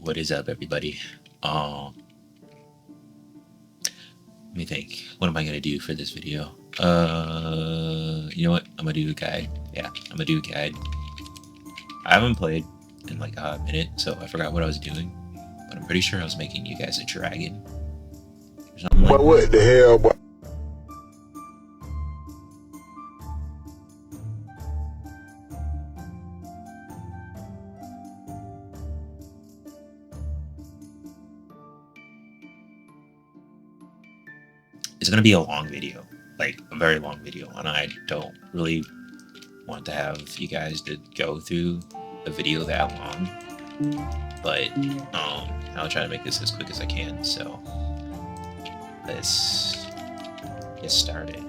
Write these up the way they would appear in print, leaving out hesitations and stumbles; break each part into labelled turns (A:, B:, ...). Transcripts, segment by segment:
A: What is up, everybody? Let me think. What am I gonna do for this video? You know what? I'm gonna do a guide. Yeah, I'm gonna do a guide. I haven't played in like a minute, so I forgot what I was doing. But I'm pretty sure I was making you guys a dragon. Or something like
B: But what the hell, boy?
A: It's gonna be a long video, like a very long video, and I don't really want to have you guys to go through a video that long. But I'll try to make this as quick as I can. So let's get started.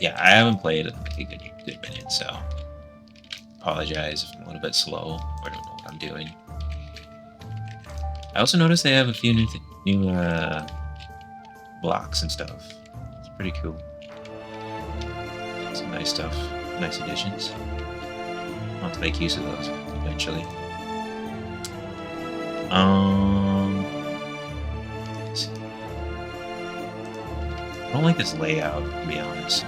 A: Yeah, I haven't played in like a good minute, so apologize if I'm a little bit slow or don't know what I'm doing. I also noticed they have a few new blocks and stuff. It's pretty cool. Some nice stuff, nice additions. I'll have to make use of those eventually. Let's see. I don't like this layout, to be honest.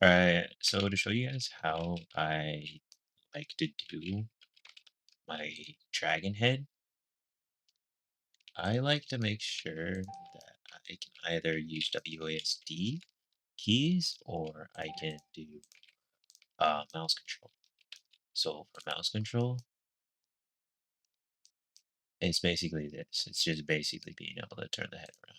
A: Alright, so to show you guys how I like to do my dragon head, I like to make sure that I can either use WASD keys or I can do mouse control. So for mouse control, it's basically this. It's just basically being able to turn the head around.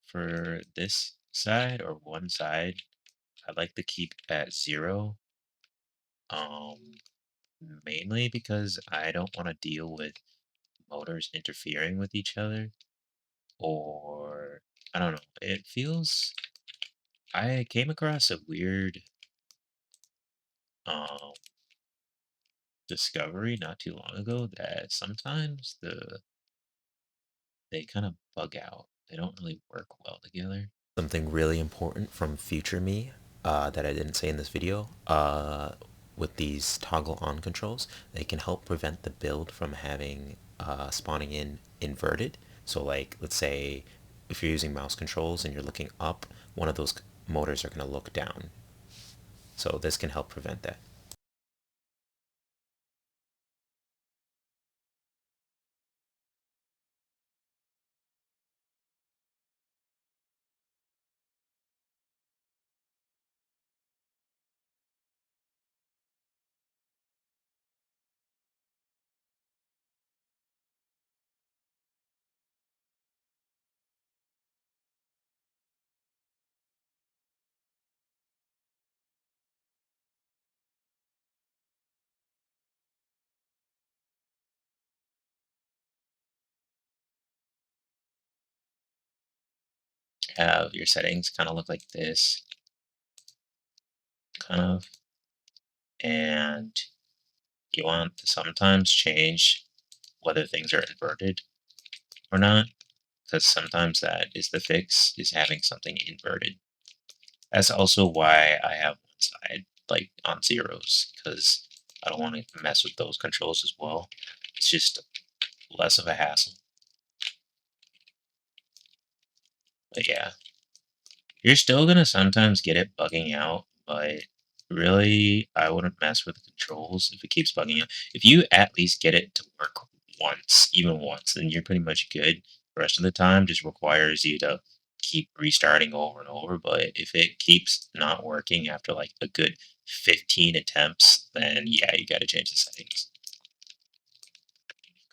A: For this side or one side, I like to keep at 0. Um, Mainly because I don't want to deal with motors interfering with each other, or I don't know. It feels I came across a weird um discovery not too long ago that sometimes they kind of bug out. They don't really work well together. Something really important from future me that I didn't say in this video, with these toggle on controls, they can help prevent the build from having spawning in inverted. So like, let's say if you're using mouse controls and you're looking up, one of those motors are going to look down. So this can help prevent that. Have your settings kind of look like this, kind of, and you want to sometimes change whether things are inverted or not, because sometimes that is the fix, is having something inverted. That's also why I have one side like on zeros, because I don't want to mess with those controls as well. It's just less of a hassle. But yeah, you're still gonna sometimes get it bugging out, but really, I wouldn't mess with the controls if it keeps bugging out. If you at least get it to work once, even once, then you're pretty much good. The rest of the time just requires you to keep restarting over and over. But if it keeps not working after like a good 15 attempts, then yeah, you gotta change the settings.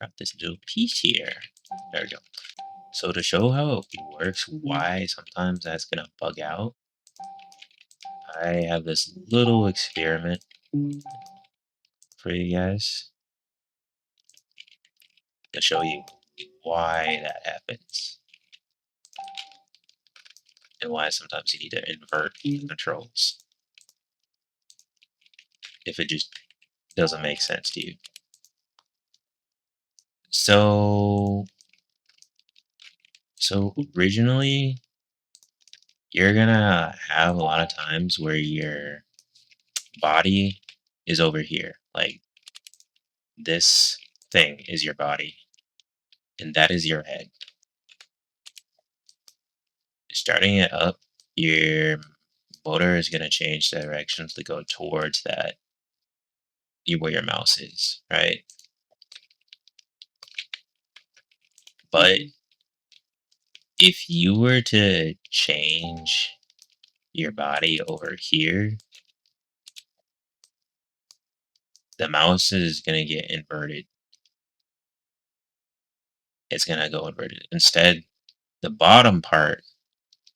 A: Got this little piece here. There we go. So to show how it works, why sometimes that's gonna bug out, I have this little experiment for you guys to show you why that happens and why sometimes you need to invert the controls if it just doesn't make sense to you. So, so originally, you're gonna have a lot of times where your body is over here, like this thing is your body, and that is your head. Starting it up, your motor is going to change directions to go towards that where your mouse is, right? But if you were to change your body over here, the mouse is going to get inverted. It's going to go inverted. Instead, the bottom part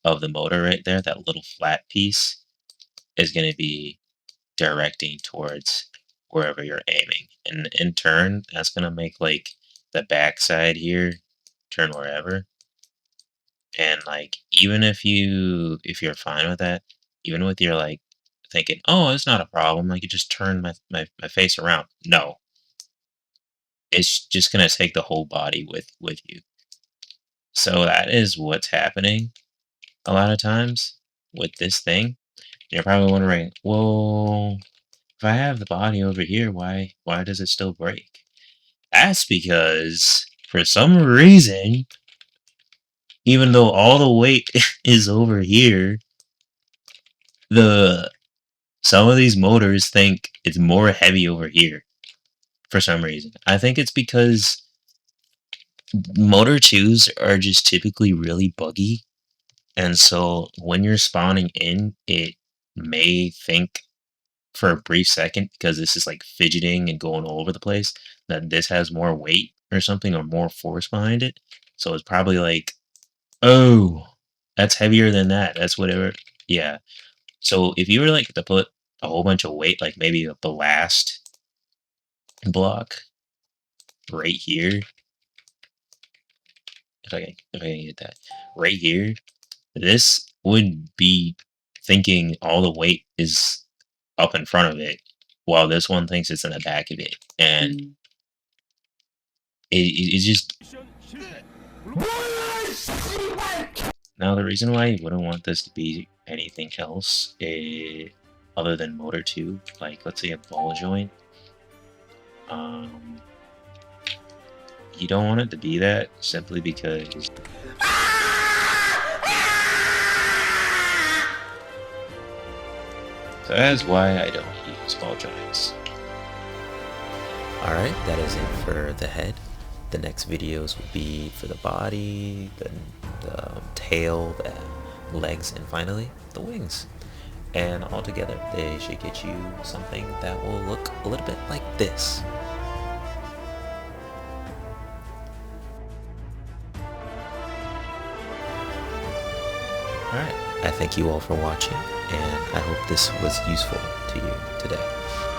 A: of the motor right there, that little flat piece, is going to be directing towards wherever you're aiming. And in turn, that's going to make like the backside here turn wherever. And like even if you're fine with that, even with your like thinking, oh, it's not a problem, like you just turn my face around. No. It's just gonna take the whole body with you. So that is what's happening. a lot of times with this thing, you're probably wondering, well, if I have the body over here, why does it still break? That's because for some reason, even though all the weight is over here, the some of these motors think it's more heavy over here for some reason. I think it's because motor 2s are just typically really buggy, and so when you're spawning in, it may think for a brief second, because this is like fidgeting and going all over the place, that this has more weight or something or more force behind it. So it's probably like, oh, that's heavier than that. That's whatever. Yeah. So if you were like to put a whole bunch of weight, like maybe a blast block right here, if I can get that right here, this would be thinking all the weight is up in front of it, while this one thinks it's in the back of it, and it's just. Now the reason why you wouldn't want this to be anything else, other than motor 2, like let's say a ball joint, you don't want it to be that simply because. So that's why I don't use ball joints.
B: Alright, that is it for the head. The next videos will be for the body, the tail, the legs, and finally the wings. And all together they should get you something that will look a little bit like this. Alright, I thank you all for watching, and I hope this was useful to you today.